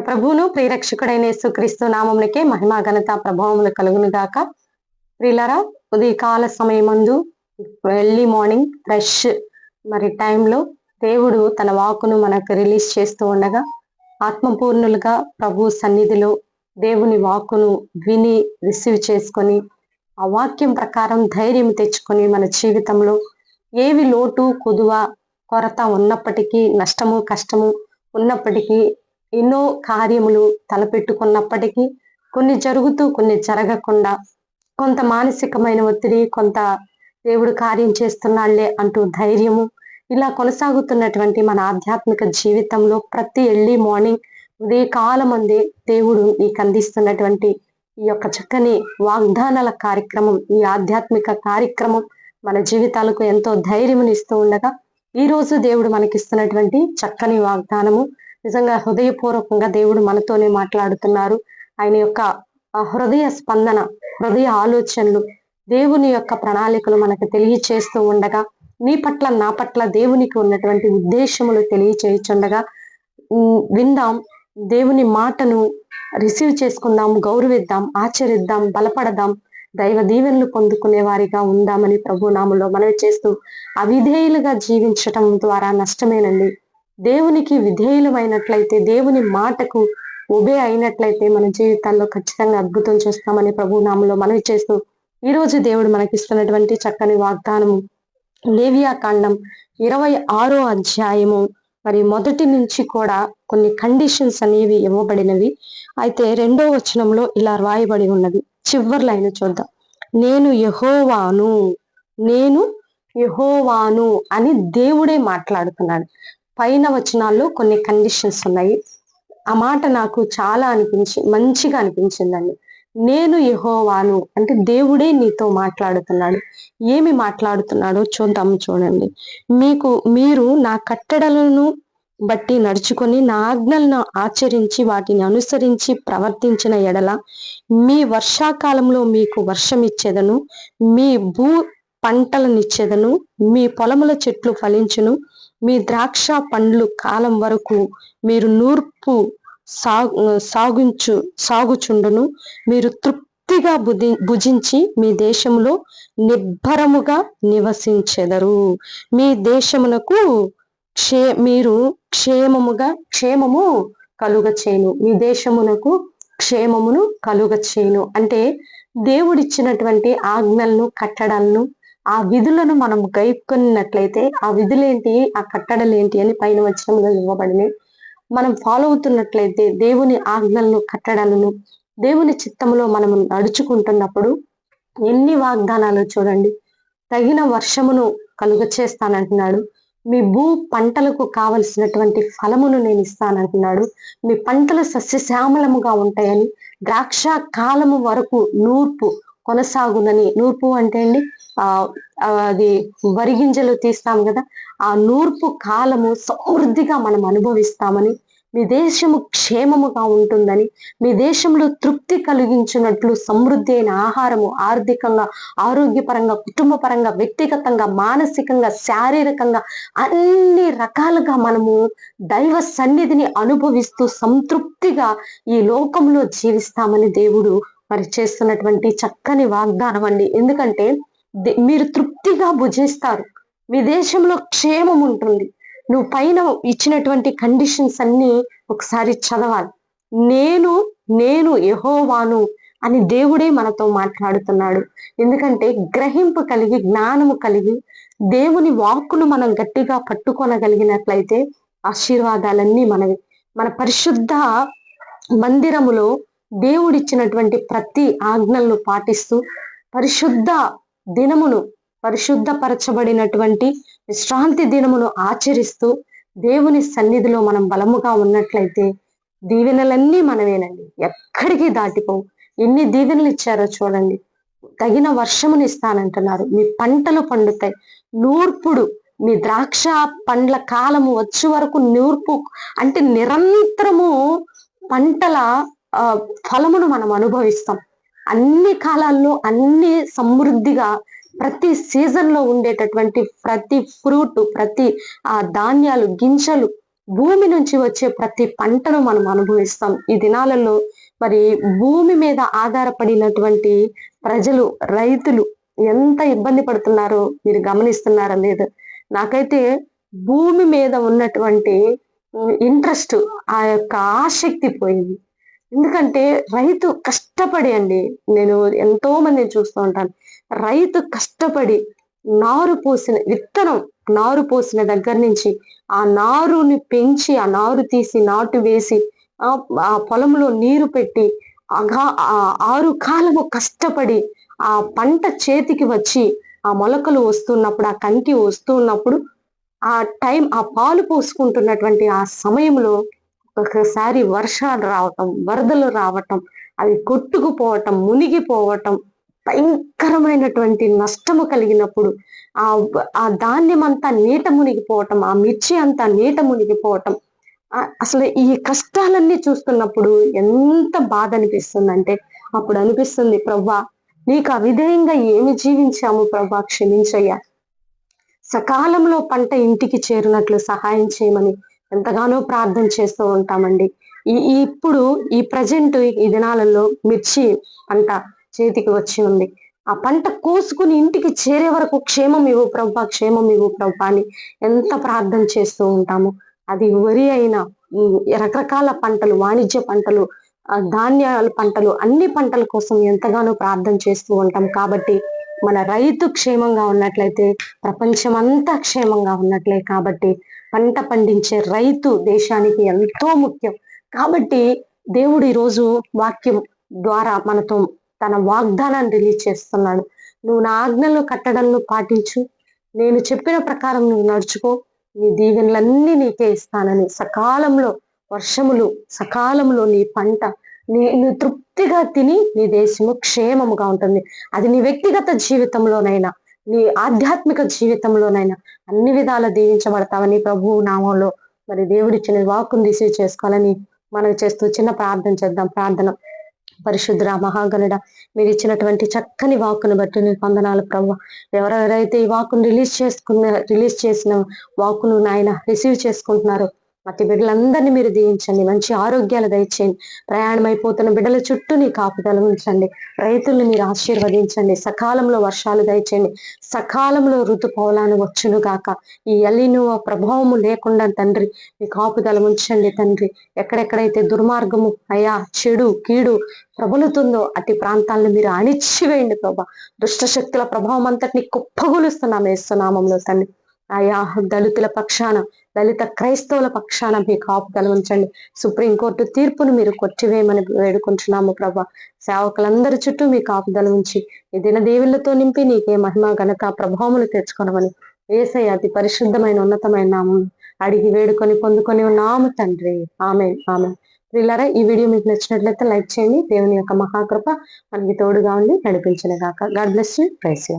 మన ప్రభువును ప్రియరక్షకుడైన యేసుక్రీస్తు నామమునకే మహిమా ఘనత ప్రభావములు కలుగును గాక. ప్రియులారా, ఉదయకాల సమయమందు ఎర్లీ మార్నింగ్ ఫ్రెష్ టైంలో దేవుడు తన వాక్కును మనకు రిలీజ్ చేస్తూ ఉండగా, ఆత్మపూర్ణులుగా ప్రభు సన్నిధిలో దేవుని వాక్కును విని రిసీవ్ చేసుకొని ఆ వాక్యం ప్రకారం ధైర్యం తెచ్చుకొని మన జీవితంలో ఏవి లోటు కుదువ కొరత ఉన్నప్పటికీ, నష్టము కష్టము ఉన్నప్పటికీ, ఎన్నో కార్యములు తలపెట్టుకున్నప్పటికీ కొన్ని జరుగుతూ కొన్ని జరగకుండా, కొంత మానసికమైన ఒత్తిడి, కొంత దేవుడు కార్యం చేస్తున్నాళ్లే అంటూ ధైర్యము, ఇలా కొనసాగుతున్నటువంటి మన ఆధ్యాత్మిక జీవితంలో ప్రతి ఎర్లీ మార్నింగ్ ఉదయకాలమందే దేవుడు నీకు అందిస్తున్నటువంటి ఈ యొక్క చక్కని వాగ్దానాల కార్యక్రమం, ఈ ఆధ్యాత్మిక కార్యక్రమం మన జీవితాలకు ఎంతో ధైర్యమునిస్తూ ఉండగా, ఈ రోజు దేవుడు మనకిస్తున్నటువంటి చక్కని వాగ్దానము నిజంగా హృదయపూర్వకంగా దేవుడు మనతోనే మాట్లాడుతున్నారు. ఆయన యొక్క హృదయ స్పందన, హృదయ ఆలోచనలు, దేవుని యొక్క ప్రణాళికలు మనకు తెలియచేస్తూ ఉండగా, నీ పట్ల నా పట్ల దేవునికి ఉన్నటువంటి ఉద్దేశములు తెలియచేయుచుండగా విందాం. దేవుని మాటను రిసీవ్ చేసుకుందాం, గౌరవిద్దాం, ఆచరిద్దాం, బలపడదాం, దైవ దీవెనలు పొందుకునే వారిగా ఉందామని ప్రభు నామములో మనవి చేస్తూ, అవిధేయులుగా జీవించటం ద్వారా నష్టమేనండి. దేవునికి విధేయులమైనట్లయితే, దేవుని మాటకు ఒబే అయినట్లయితే మన జీవితాల్లో ఖచ్చితంగా అద్భుతం చూస్తామని ప్రభు నామములో మనవి చేస్తూ, ఈ రోజు దేవుడు మనకిస్తున్నటువంటి చక్కని వాగ్దానము లేవియాకాండం 26వ అధ్యాయము మొదటి నుంచి కూడా కొన్ని కండిషన్స్ అనేవి ఇవ్వబడినవి. అయితే 2వ వచనంలో ఇలా రాయబడి ఉన్నది. చివరి లైన్ చూద్దాం. నేను యెహోవాను అని దేవుడే మాట్లాడుతున్నాడు. పైన వచనాల్లో కొన్ని కండిషన్స్ ఉన్నాయి. ఆ మాట నాకు చాలా మంచిగా అనిపించిందండి. నేను యెహోవాను అంటే దేవుడే నీతో మాట్లాడుతున్నాడు. ఏమి మాట్లాడుతున్నాడో చూడండి. మీరు నా కట్టడలను బట్టి నడుచుకొని, నా ఆజ్ఞలను ఆచరించి వాటిని అనుసరించి ప్రవర్తించిన ఎడల మీ వర్షాకాలంలో మీకు వర్షం ఇచ్చేదను, మీ భూ పంటలనిచ్చేదను, మీ పొలముల చెట్లు ఫలించును, మీ ద్రాక్ష పండ్లు కాలం వరకు మీరు నూర్పు సాగుచుండును, మీరు తృప్తిగా భుజించి మీ దేశములో నిబ్బరముగా నివసించెదరు, మీ దేశమునకు మీరు క్షేమము కలుగచేయును, మీ దేశమునకు క్షేమమును కలుగచేయును. అంటే దేవుడిచ్చినటువంటి ఆజ్ఞలను, కట్టడాలను, ఆ విధులను మనం గైకొన్నట్లయితే, ఆ విధులేంటి, ఆ కట్టడలేంటి అని పైన వచనంలో ఇవ్వబడినాయి. మనం ఫాలో అవుతున్నట్లయితే దేవుని ఆజ్ఞలను, కట్టడాలను, దేవుని చిత్తములో మనం నడుచుకుంటున్నప్పుడు ఎన్ని వాగ్దానాలు చూడండి. తగిన వర్షమును కలుగ చేస్తానంటున్నాడు. మీ భూ పంటలకు కావలసినటువంటి ఫలమును నేను ఇస్తానంటున్నాడు. మీ పంటలు సస్యశ్యామలముగా ఉంటాయని, ద్రాక్ష కాలము వరకు నూర్పు కొనసాగునని. నూర్పు అంటే అండి అది వరి గింజలు తీస్తాం కదా, ఆ నూర్పు కాలము సమృద్ధిగా మనం అనుభవిస్తామని, మీ దేశము క్షేమముగా ఉంటుందని, మీ దేశంలో తృప్తి కలిగించినట్లు సమృద్ధి అయిన ఆహారము, ఆర్థికంగా, ఆరోగ్యపరంగా, కుటుంబపరంగా, వ్యక్తిగతంగా, మానసికంగా, శారీరకంగా అన్ని రకాలుగా మనము దైవ సన్నిధిని అనుభవిస్తూ సంతృప్తిగా ఈ లోకంలో జీవిస్తామని దేవుడు చేస్తున్నటువంటి చక్కని వాగ్దానం అండి. ఎందుకంటే మీరు తృప్తిగా భుజిస్తారు, మీ దేశంలో క్షేమం ఉంటుంది. నువ్వు పైన ఇచ్చినటువంటి కండిషన్స్ అన్ని ఒకసారి చదవాలి. నేను యెహోవాను అని దేవుడే మనతో మాట్లాడుతున్నాడు. ఎందుకంటే గ్రహింపు కలిగి, జ్ఞానము కలిగి, దేవుని వాక్కును మనం గట్టిగా పట్టుకొనగలిగినట్లయితే ఆశీర్వాదాలన్నీ మనవి. మన పరిశుద్ధ మందిరములో దేవుడిచ్చినటువంటి ప్రతి ఆజ్ఞలను పాటిస్తూ, పరిశుద్ధ దినమును, పరిశుద్ధపరచబడినటువంటి విశ్రాంతి దినమును ఆచరిస్తూ దేవుని సన్నిధిలో మనం బలముగా ఉన్నట్లయితే దీవెనలన్నీ మనవేనండి, ఎక్కడికి దాటిపోవు. ఎన్ని దీవెనలు ఇచ్చారో చూడండి. తగిన వర్షముని ఇస్తానంటున్నారు, మీ పంటలు పండుతాయి, నూర్పుడు, మీ ద్రాక్ష పండ్ల కాలము వచ్చే వరకు నూర్పు అంటే నిరంతరము పంటల ఫలమును మనం అనుభవిస్తాం. అన్ని కాలాల్లో అన్ని సమృద్ధిగా ప్రతి సీజన్ లో ఉండేటటువంటి ప్రతి ఫ్రూట్, ప్రతి ధాన్యాలు, గింజలు భూమి నుంచి వచ్చే ప్రతి పంటను మనం అనుభవిస్తాం. ఈ దినాలలో మరి భూమి మీద ఆధారపడినటువంటి ప్రజలు, రైతులు ఎంత ఇబ్బంది పడుతున్నారో మీరు గమనిస్తున్నారా లేదు? నాకైతే భూమి మీద ఉన్నటువంటి ఇంట్రెస్ట్, ఆ యొక్క ఆసక్తి పోయింది. ఎందుకంటే రైతు కష్టపడి అండి, నేను ఎంతో మందిని చూస్తూ ఉంటాను. రైతు కష్టపడి నారు పోసిన విత్తనం, నారు పోసిన దగ్గర నుంచి ఆ నారుని పెంచి, ఆ నారు తీసి నాటు వేసి, ఆ పొలంలో నీరు పెట్టి, ఆ 6 కాలము కష్టపడి ఆ పంట చేతికి వచ్చి, ఆ మొలకలు వస్తున్నప్పుడు, ఆ కంకి వస్తూ ఉన్నప్పుడు, ఆ పాలు పోసుకుంటున్నటువంటి ఆ సమయంలో ఒకసారి వర్షాలు రావటం, వరదలు రావటం, అవి కొట్టుకుపోవటం, మునిగిపోవటం, భయంకరమైనటువంటి నష్టము కలిగినప్పుడు, ఆ ధాన్యం అంతా నీట మునిగిపోవటం, ఆ మిర్చి అంతా నీట మునిగిపోవటం, అసలు ఈ కష్టాలన్నీ చూస్తున్నప్పుడు ఎంత బాధ అనిపిస్తుందంటే, అప్పుడు అనిపిస్తుంది, ప్రవ్వా నీకు అవిధేయంగా ఏమి జీవించాము ప్రవ్వా, క్షమించయ్యా. సకాలంలో పంట ఇంటికి చేరినట్లు సహాయం చేయమని ఎంతగానో ప్రార్థన చేస్తూ ఉంటామండి. ఇప్పుడు ఈ ప్రజెంట్ ఈ దినాలలో మిర్చి పంట చేతికి వచ్చి ఉంది. ఆ పంట కోసుకుని ఇంటికి చేరే వరకు క్షేమం ఇవ్వు ప్రభా, క్షేమం ఇవ్వు ప్రభా అని ఎంత ప్రార్థన చేస్తూ ఉంటాము. అది వరి అయినా, రకరకాల పంటలు, వాణిజ్య పంటలు, ధాన్యాల పంటలు, అన్ని పంటల కోసం ఎంతగానో ప్రార్థన చేస్తూ ఉంటాం. కాబట్టి మన రైతు క్షేమంగా ఉన్నట్లయితే ప్రపంచమంతా క్షేమంగా ఉన్నట్లే. కాబట్టి పంట పండించే రైతు దేశానికి ఎంతో ముఖ్యం. కాబట్టి దేవుడు ఈరోజు వాక్యం ద్వారా మనతో తన వాగ్దానాన్ని రిలీజ్ చేస్తున్నాడు. నువ్వు నా ఆజ్ఞలు కట్టడలను పాటించు, నేను చెప్పిన ప్రకారం నువ్వు నడుచుకో, నీ దీవెనలన్నీ నీకే ఇస్తానని. సకాలంలో వర్షములు, సకాలంలో నీ పంట, నువ్వు తృప్తిగా తిని నీ దేశము క్షేమముగా ఉంటుంది. అది నీ వ్యక్తిగత జీవితంలోనైనా, నీ ఆధ్యాత్మిక జీవితంలోనైనా అన్ని విధాల దీవించబడతావని ప్రభువు నామంలో మరి దేవుడిచ్చిన వాక్కును రిసీవ్ చేసుకోవాలని మనం చేస్తూ చిన్న ప్రార్థన చేద్దాం. ప్రార్థన. పరిశుద్ధుడా, మహాగణుడా, మీరు ఇచ్చినటువంటి చక్కని వాక్కును బట్టి నీకు వందనాలు ప్రభువా. ఎవరెవరైతే ఈ వాక్కును రిలీజ్ చేసిన వాక్కును నాయన రిసీవ్ చేసుకుంటున్నారో అతి బిడ్డలందరినీ మీరు దీవించండి. మంచి ఆరోగ్యాలు దయచేయండి. ప్రయాణమైపోతున్న బిడ్డల చుట్టూ నీ కాపుదల ఉంచండి. రైతుల్ని మీరు ఆశీర్వదించండి. సకాలంలో వర్షాలు దయచేయండి. సకాలంలో ఋతుపవనాలు వచ్చును గాక. ఈ ఎలీనో ప్రభావము లేకుండా తండ్రి మీ కాపుదల ఉంచండి తండ్రి. ఎక్కడెక్కడైతే దుర్మార్గము, అయా చెడు, కీడు ప్రబలుతుందో అట్టి ప్రాంతాలను మీరు అణిచివేయండి ప్రభా. దుష్ట శక్తుల ప్రభావం అంతటిని కుప్పగొలుస్తున్నాం యేసునామంలో తండ్రి. ఆయా దళితుల పక్షాన, దళిత క్రైస్తవుల పక్షాన మీ కాపుదల ఉంచండి. సుప్రీంకోర్టు తీర్పును మీరు కొట్టివేయమని వేడుకుంటున్నాము ప్రభా. సేవకులందరి చుట్టూ మీ కాపుదల ఉంచి ఈ దిన దేవుళ్ళతో నింపి నీకే మహిమ, ఘనత, ప్రభావములు తెచ్చుకోనమని యేసయ్య అతి పరిశుద్ధమైన ఉన్నతమైన నామం అడిగి వేడుకొని పొందుకొని ఉన్నాము తండ్రి. ఆమేన్, ఆమేన్. ప్రియులారా, ఈ వీడియో మీకు నచ్చినట్లయితే లైక్ చేయండి. దేవుని యొక్క మహాకృప మనకి తోడుగా ఉండి నడిపించిన గాక. God bless you. Praise you.